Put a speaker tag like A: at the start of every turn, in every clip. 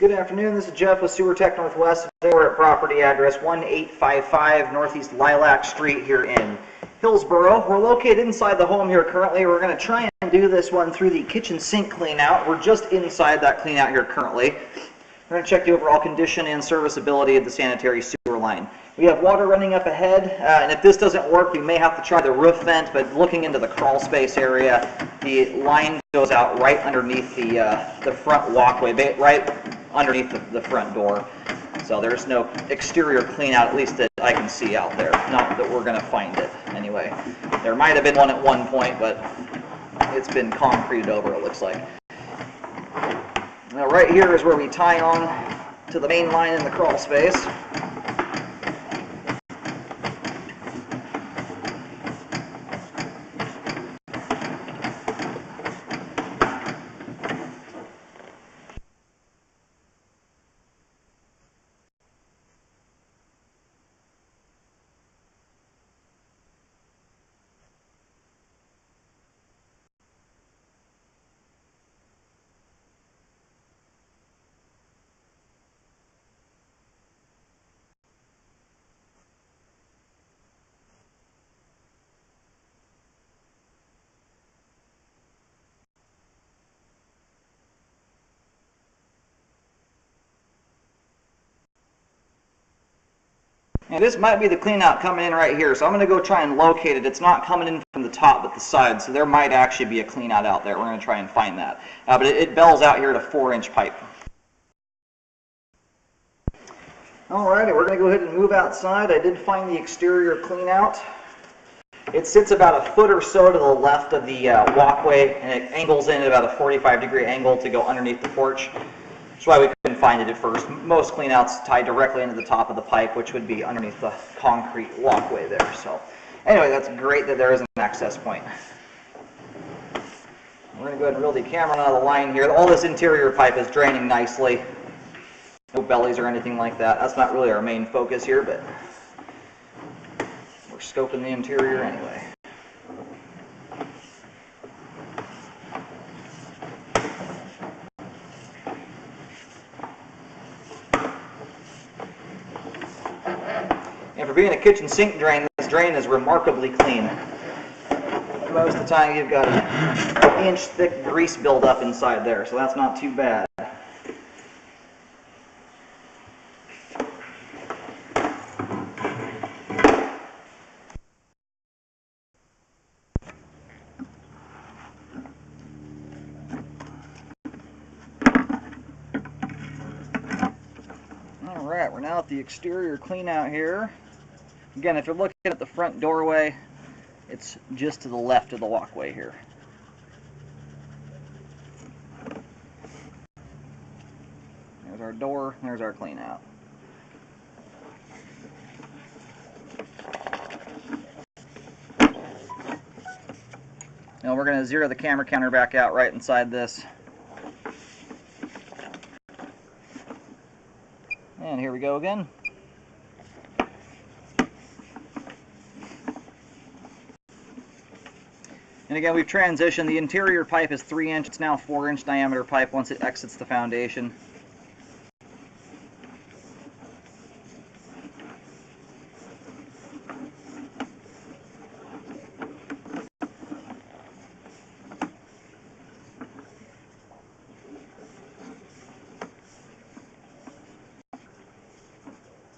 A: Good afternoon, this is Jeff with Sewer Tech Northwest. Today we're at property address 1855 Northeast Lilac Street here in Hillsboro. We're located inside the home here currently. We're going to try and do this one through the kitchen sink clean out. We're just inside that clean out here currently. We're going to check the overall condition and serviceability of the sanitary sewer line. We have water running up ahead, and if this doesn't work, we may have to try the roof vent, but looking into the crawl space area, the line goes out right underneath the front walkway, right underneath the front door. So there's no exterior clean out, at least that I can see out there. Not that we're going to find it anyway. There might have been one at one point, but it's been concreted over, it looks like. Now right here is where we tie on to the main line in the crawl space. And this might be the clean out coming in right here, so I'm going to go try and locate it. It's not coming in from the top but the side, so there might actually be a clean out out there. We're going to try and find that. But it bells out here at a 4-inch pipe. Alrighty, we're going to go ahead and move outside. I did find the exterior clean out. It sits about a foot or so to the left of the walkway, and it angles in at about a 45-degree angle to go underneath the porch. That's why we couldn't find it at first. Most cleanouts tie directly into the top of the pipe, which would be underneath the concrete walkway there. So anyway, that's great that there is an access point. We're going to go ahead and reel the camera out of the line here. All this interior pipe is draining nicely. No bellies or anything like that. That's not really our main focus here, but we're scoping the interior anyway. And for being a kitchen sink drain, this drain is remarkably clean. Most of the time you've got an inch thick grease buildup inside there, so that's not too bad. Alright, we're now at the exterior clean out here. Again, if you're looking at the front doorway, it's just to the left of the walkway here. There's our door, there's our clean out. Now we're going to zero the camera counter back out right inside this. And here we go again. And again, we've transitioned. The interior pipe is 3-inch. It's now 4-inch diameter pipe once it exits the foundation.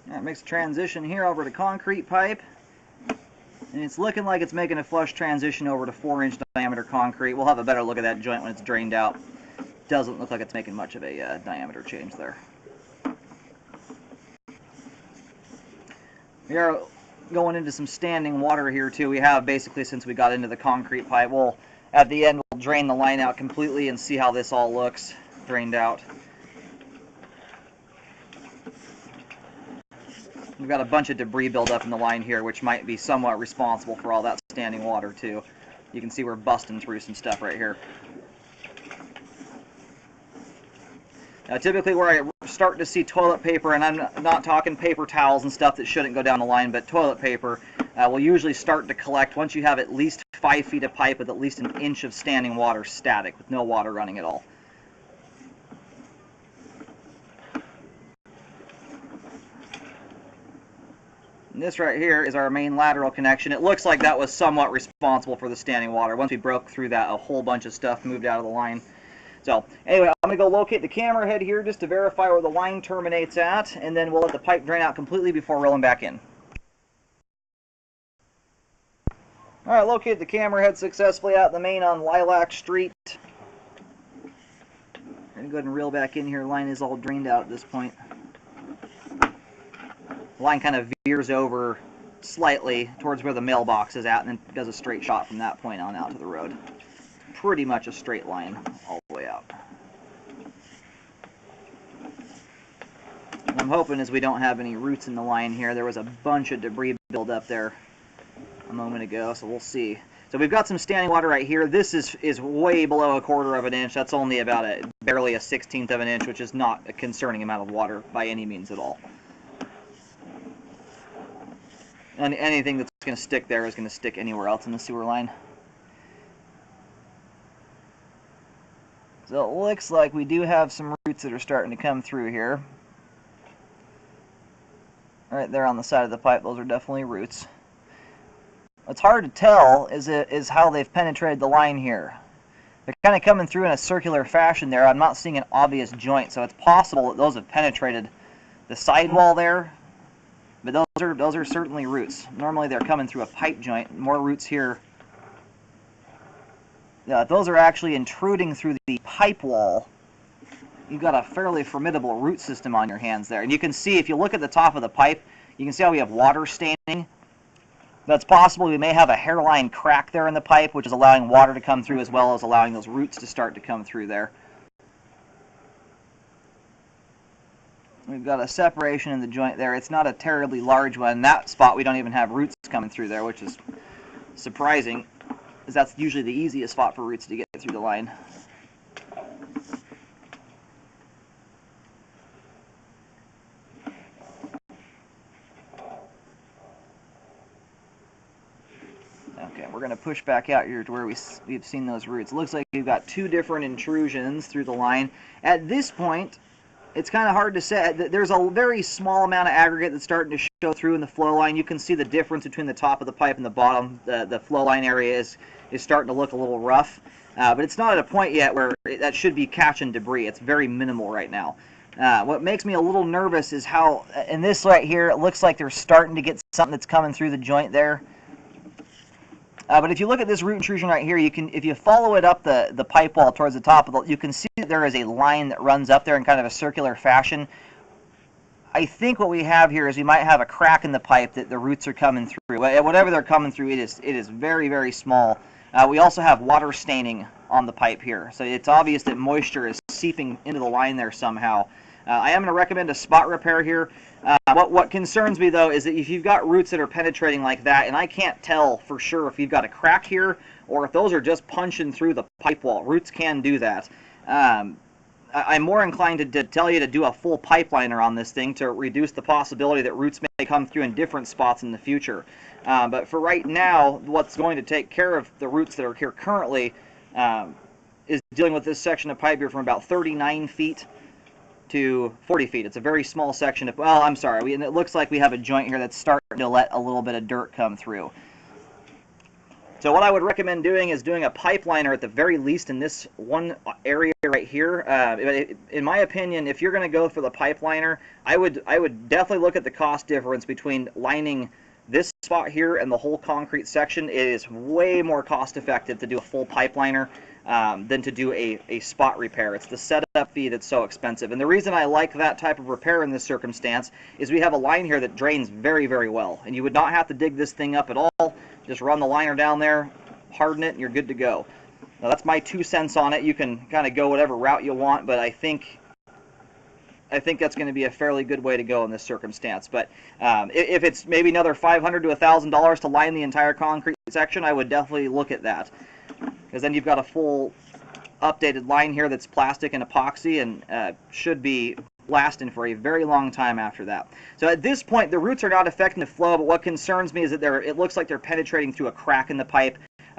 A: That makes a transition here over to concrete pipe. And it's looking like it's making a flush transition over to 4-inch diameter concrete. We'll have a better look at that joint when it's drained out. Doesn't look like it's making much of a diameter change there. We are going into some standing water here too. We have basically since we got into the concrete pipe. We'll at the end we'll drain the line out completely and see how this all looks drained out. We've got a bunch of debris buildup in the line here, which might be somewhat responsible for all that standing water too. You can see we're busting through some stuff right here. Now, typically where I start to see toilet paper, and I'm not talking paper towels and stuff that shouldn't go down the line, but toilet paper will usually start to collect once you have at least 5 feet of pipe with at least an inch of standing water static, with no water running at all. And this right here is our main lateral connection. It looks like that was somewhat responsible for the standing water. Once we broke through that, a whole bunch of stuff moved out of the line. So anyway, I'm going to go locate the camera head here just to verify where the line terminates at, and then we'll let the pipe drain out completely before rolling back in. All right, located the camera head successfully out in the main on Lilac Street. I'm going to go ahead and reel back in here. Line is all drained out at this point. The line kind of veers over slightly towards where the mailbox is at and then does a straight shot from that point on out to the road. Pretty much a straight line all the way out. What I'm hoping is we don't have any roots in the line here. There was a bunch of debris build up there a moment ago, so we'll see. So we've got some standing water right here. This is way below 1/4 of an inch. That's only about barely a 1/16 of an inch, which is not a concerning amount of water by any means at all. And anything that's going to stick there is going to stick anywhere else in the sewer line. So it looks like we do have some roots that are starting to come through here. Right there on the side of the pipe, those are definitely roots. What's hard to tell is how they've penetrated the line here. They're kind of coming through in a circular fashion there. I'm not seeing an obvious joint, so it's possible that those have penetrated the sidewall there. But those are certainly roots. Normally they're coming through a pipe joint. More roots here. Yeah, if those are actually intruding through the pipe wall, you've got a fairly formidable root system on your hands there. And you can see, if you look at the top of the pipe, you can see how we have water staining. That's possible. We may have a hairline crack there in the pipe, which is allowing water to come through as well as allowing those roots to start to come through there. We've got a separation in the joint there. It's not a terribly large one. In that spot, we don't even have roots coming through there, which is surprising, because that's usually the easiest spot for roots to get through the line. Okay, we're going to push back out here to where we've seen those roots. It looks like we've got two different intrusions through the line. At this point, it's kind of hard to say. There's a very small amount of aggregate that's starting to show through in the flow line. You can see the difference between the top of the pipe and the bottom. The flow line area is starting to look a little rough. But it's not at a point yet where that should be catching debris. It's very minimal right now. What makes me a little nervous is how, in this right here, it looks like they're starting to get something that's coming through the joint there. But if you look at this root intrusion right here, you can, if you follow it up the pipe wall towards the top, you can see that there is a line that runs up there in kind of a circular fashion. I think what we have here is we might have a crack in the pipe that the roots are coming through. Whatever they're coming through, it is very, very small. We also have water staining on the pipe here, so it's obvious that moisture is seeping into the line there somehow. I am going to recommend a spot repair here. What concerns me, though, is that if you've got roots that are penetrating like that, and I can't tell for sure if you've got a crack here or if those are just punching through the pipe wall. Roots can do that. I'm more inclined to tell you to do a full pipeliner on this thing to reduce the possibility that roots may come through in different spots in the future. But for right now, what's going to take care of the roots that are here currently is dealing with this section of pipe here from about 39 feet to 40 feet. It's a very small section of, well, I'm sorry, it looks like we have a joint here that's starting to let a little bit of dirt come through. So what I would recommend doing is doing a pipeliner at the very least in this one area right here. In my opinion, if you're going to go for the pipeliner, I would definitely look at the cost difference between lining this spot here and the whole concrete section. It is way more cost effective to do a full pipeliner than to do a spot repair. It's the setup fee that's so expensive. And the reason I like that type of repair in this circumstance is we have a line here that drains very, very well. And you would not have to dig this thing up at all. Just run the liner down there, harden it, and you're good to go. Now that's my 2 cents on it. You can kind of go whatever route you want, but I think that's going to be a fairly good way to go in this circumstance. But if it's maybe another $500 to $1,000 to line the entire concrete section, I would definitely look at that. Because then you've got a full updated line here that's plastic and epoxy and should be lasting for a very long time after that. So at this point, the roots are not affecting the flow, but what concerns me is that it looks like they're penetrating through a crack in the pipe,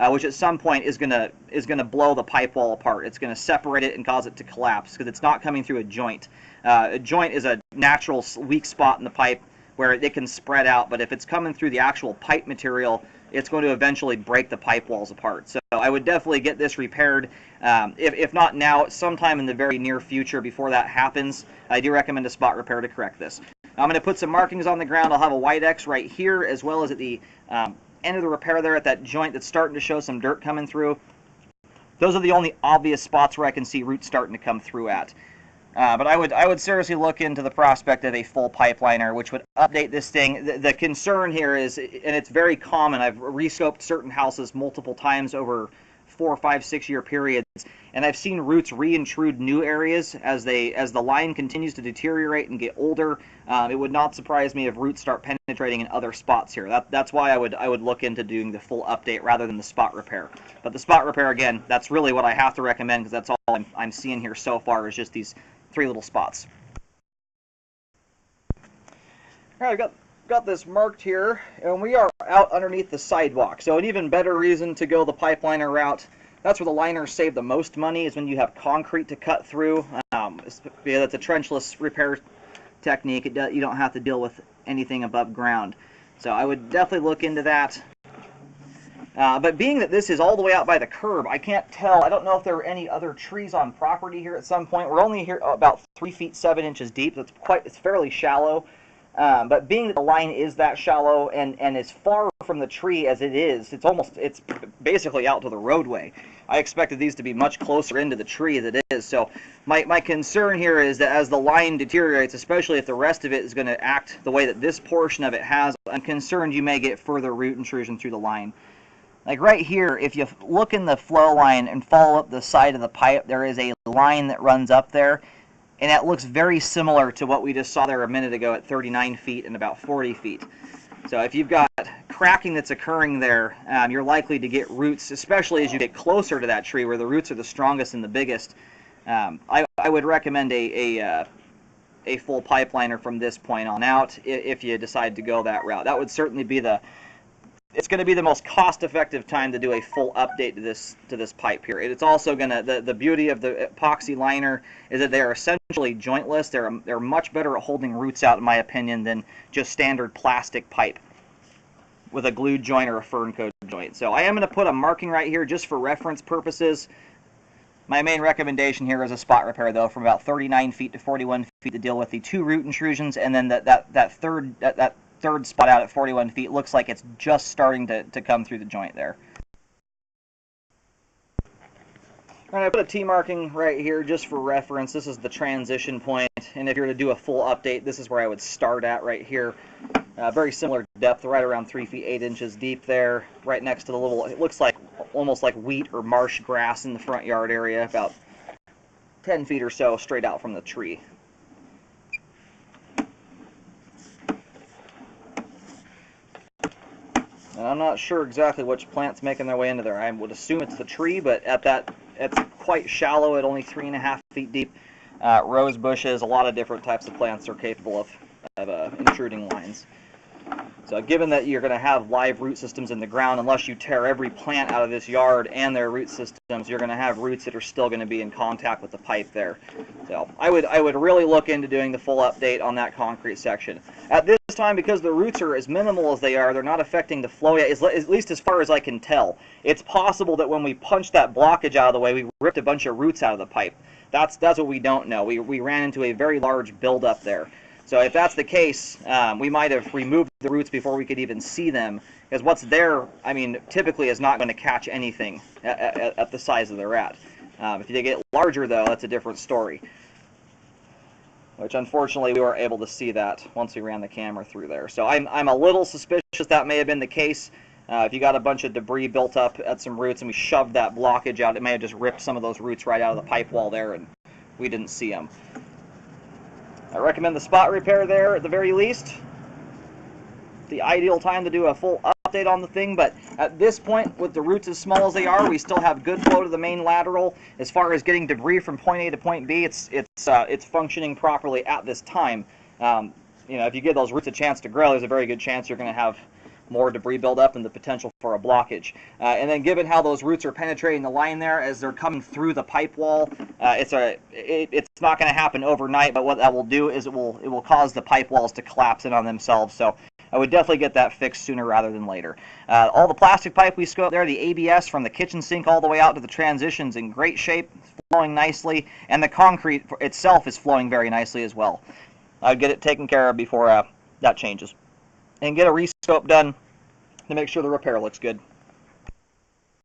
A: which at some point is gonna blow the pipe wall apart. It's gonna separate it and cause it to collapse because it's not coming through a joint. A joint is a natural weak spot in the pipe. where it can spread out, but if it's coming through the actual pipe material, it's going to eventually break the pipe walls apart. So I would definitely get this repaired. If not now, sometime in the very near future before that happens, I do recommend a spot repair to correct this. I'm going to put some markings on the ground. I'll have a white X right here, as well as at the end of the repair there at that joint that's starting to show some dirt coming through. Those are the only obvious spots where I can see roots starting to come through at. But I would seriously look into the prospect of a full pipeliner, which would update this thing. The concern here is, and it's very common, I've rescoped certain houses multiple times over 4, 5, 6 year periods, and I've seen roots reintrude new areas as the line continues to deteriorate and get older. It would not surprise me if roots start penetrating in other spots here. That's why I would look into doing the full update rather than the spot repair. But the spot repair, again, that's really what I have to recommend, because that's all I'm seeing here so far is just these 3 little spots. All right, I got this marked here, and we are out underneath the sidewalk. So an even better reason to go the pipeliner route. That's where the liners save the most money, is when you have concrete to cut through. That's a trenchless repair technique. You don't have to deal with anything above ground. So I would definitely look into that. But being that this is all the way out by the curb, I can't tell. I don't know if there were any other trees on property here at some point. We're only here about 3 feet 7 inches deep. It's fairly shallow. But being that the line is that shallow and as far from the tree as it is, it's basically out to the roadway. I expected these to be much closer into the tree as it is. So my concern here is that as the line deteriorates, especially if the rest of it is going to act the way that this portion of it has, I'm concerned you may get further root intrusion through the line. Like right here, if you look in the flow line and follow up the side of the pipe, there is a line that runs up there, and it looks very similar to what we just saw there a minute ago at 39 feet and about 40 feet. So if you've got cracking that's occurring there, you're likely to get roots, especially as you get closer to that tree where the roots are the strongest and the biggest. I would recommend a full pipeliner from this point on out if you decide to go that route. That would certainly be it's going to be the most cost-effective time to do a full update to this pipe here. It's also going to, the beauty of the epoxy liner is that they are essentially jointless. They're much better at holding roots out, in my opinion, than just standard plastic pipe with a glued joint or a fern coat joint. So I am going to put a marking right here just for reference purposes. My main recommendation here is a spot repair, though, from about 39 feet to 41 feet to deal with the 2 root intrusions, and then that third spot out at 41 feet looks like it's just starting to come through the joint there. All right, I put a T marking right here just for reference. This is the transition point, and if you were to do a full update, this is where I would start at right here. Very similar depth, right around 3 feet 8 inches deep there, right next to the little, it looks like almost like wheat or marsh grass in the front yard area, about 10 feet or so straight out from the tree. And I'm not sure exactly which plant's making their way into there. I would assume it's the tree, but it's quite shallow at only 3.5 feet deep. Rose bushes, a lot of different types of plants are capable of intruding lines. So given that you're going to have live root systems in the ground, unless you tear every plant out of this yard and their root systems, you're going to have roots that are still going to be in contact with the pipe there. So I would really look into doing the full update on that concrete section. At this time, because the roots are as minimal as they are, they're not affecting the flow yet, at least as far as I can tell. It's possible that when we punched that blockage out of the way, we ripped a bunch of roots out of the pipe. That's what we don't know. We ran into a very large buildup there. So if that's the case, we might have removed the roots before we could even see them, because what's there, I mean, typically is not going to catch anything at the size that they're at. If they get larger, though, that's a different story, which unfortunately we weren't able to see that once we ran the camera through there. So I'm a little suspicious that may have been the case. If you got a bunch of debris built up at some roots and we shoved that blockage out, it may have just ripped some of those roots right out of the pipe wall there and we didn't see them. I recommend the spot repair there at the very least. The ideal time to do a full update on the thing, but at this point, with the roots as small as they are, we still have good flow to the main lateral. As far as getting debris from point A to point B, it's functioning properly at this time. You know, if you give those roots a chance to grow, there's a very good chance you're going to have more debris buildup and the potential for a blockage. And then given how those roots are penetrating the line there as they're coming through the pipe wall, it's not going to happen overnight, but what that will do is it will cause the pipe walls to collapse in on themselves. So I would definitely get that fixed sooner rather than later. All the plastic pipe we scoped there, the ABS from the kitchen sink all the way out to the transition's in great shape, flowing nicely, and the concrete itself is flowing very nicely as well. I'd get it taken care of before that changes. And get a rescope done to make sure the repair looks good.